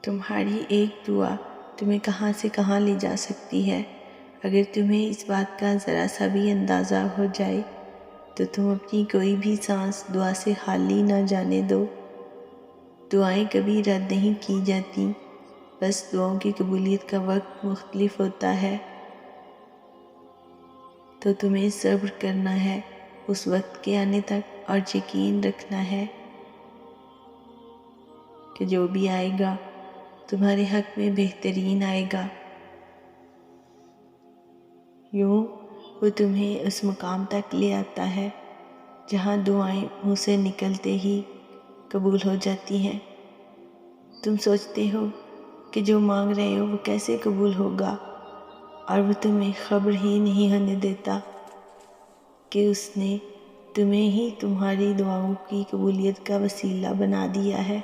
تمہاری ایک دعا تمہیں کہاں سے کہاں لے جا سکتی ہے۔ اگر تمہیں اس بات کا ذرا سا بھی اندازہ ہو جائے تو تم اپنی کوئی بھی سانس دعا سے خالی نہ جانے دو۔ دعائیں کبھی رد نہیں کی جاتی، بس دعاؤں کی قبولیت کا وقت مختلف ہوتا ہے۔ تو تمہیں صبر کرنا ہے اس وقت کے آنے تک، اور یقین رکھنا ہے کہ جو بھی آئے گا تمہارے حق میں بہترین آئے گا۔ یوں وہ تمہیں اس مقام تک لے آتا ہے جہاں دعائیں منہ سے نکلتے ہی قبول ہو جاتی ہیں۔ تم سوچتے ہو کہ جو مانگ رہے ہو وہ کیسے قبول ہوگا، اور وہ تمہیں خبر ہی نہیں ہونے دیتا کہ اس نے تمہیں ہی تمہاری دعاؤں کی قبولیت کا وسیلہ بنا دیا ہے۔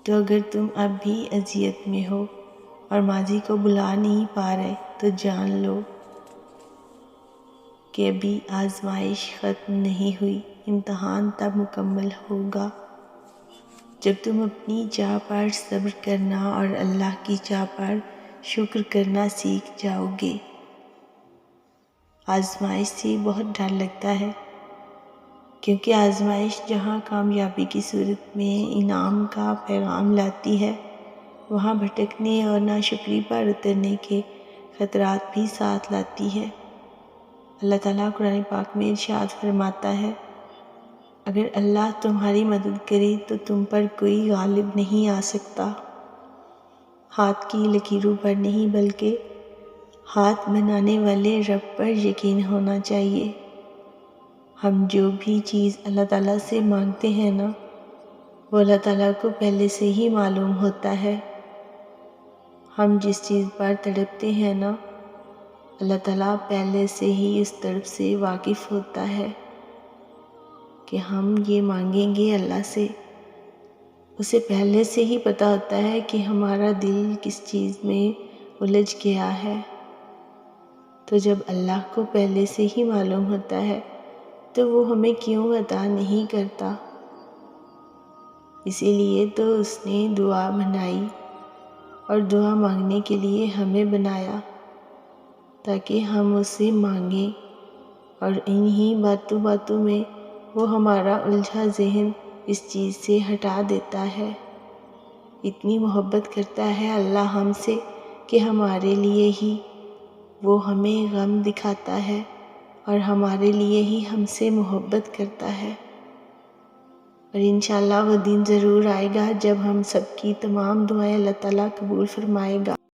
تو اگر تم اب بھی اذیت میں ہو اور ماضی کو بھلا نہیں پا رہے تو جان لو کہ ابھی آزمائش ختم نہیں ہوئی، امتحان تب مکمل ہوگا جب تم اپنی چاہ پر صبر کرنا اور اللہ کی چاہ پر شکر کرنا سیکھ جاؤ گے۔ آزمائش سے بہت ڈر لگتا ہے، کیونکہ آزمائش جہاں کامیابی کی صورت میں انعام کا پیغام لاتی ہے، وہاں بھٹکنے اور ناشکری پر اترنے کے خطرات بھی ساتھ لاتی ہے۔ اللہ تعالیٰ قرآن پاک میں ارشاد فرماتا ہے، اگر اللہ تمہاری مدد کرے تو تم پر کوئی غالب نہیں آ سکتا۔ ہاتھ کی لکیروں پر نہیں بلکہ ہاتھ بنانے والے رب پر یقین ہونا چاہیے۔ ہم جو بھی چیز اللہ تعالیٰ سے مانگتے ہیں نا، وہ اللہ تعالیٰ کو پہلے سے ہی معلوم ہوتا ہے۔ ہم جس چیز پر تڑپتے ہیں نا، اللہ تعالیٰ پہلے سے ہی اس تڑپ سے واقف ہوتا ہے کہ ہم یہ مانگیں گے اللہ سے۔ اسے پہلے سے ہی پتہ ہوتا ہے کہ ہمارا دل کس چیز میں الجھ گیا ہے۔ تو جب اللہ کو پہلے سے ہی معلوم ہوتا ہے تو وہ ہمیں کیوں عطا نہیں کرتا؟ اسی لیے تو اس نے دعا بنائی اور دعا مانگنے کے لیے ہمیں بنایا، تاکہ ہم اسے مانگیں، اور انہی باتوں باتوں میں وہ ہمارا الجھا ذہن اس چیز سے ہٹا دیتا ہے۔ اتنی محبت کرتا ہے اللہ ہم سے کہ ہمارے لیے ہی وہ ہمیں غم دکھاتا ہے اور ہمارے لیے ہی ہم سے محبت کرتا ہے۔ اور انشاءاللہ وہ دن ضرور آئے گا جب ہم سب کی تمام دعائیں اللہ تعالیٰ قبول فرمائے گا۔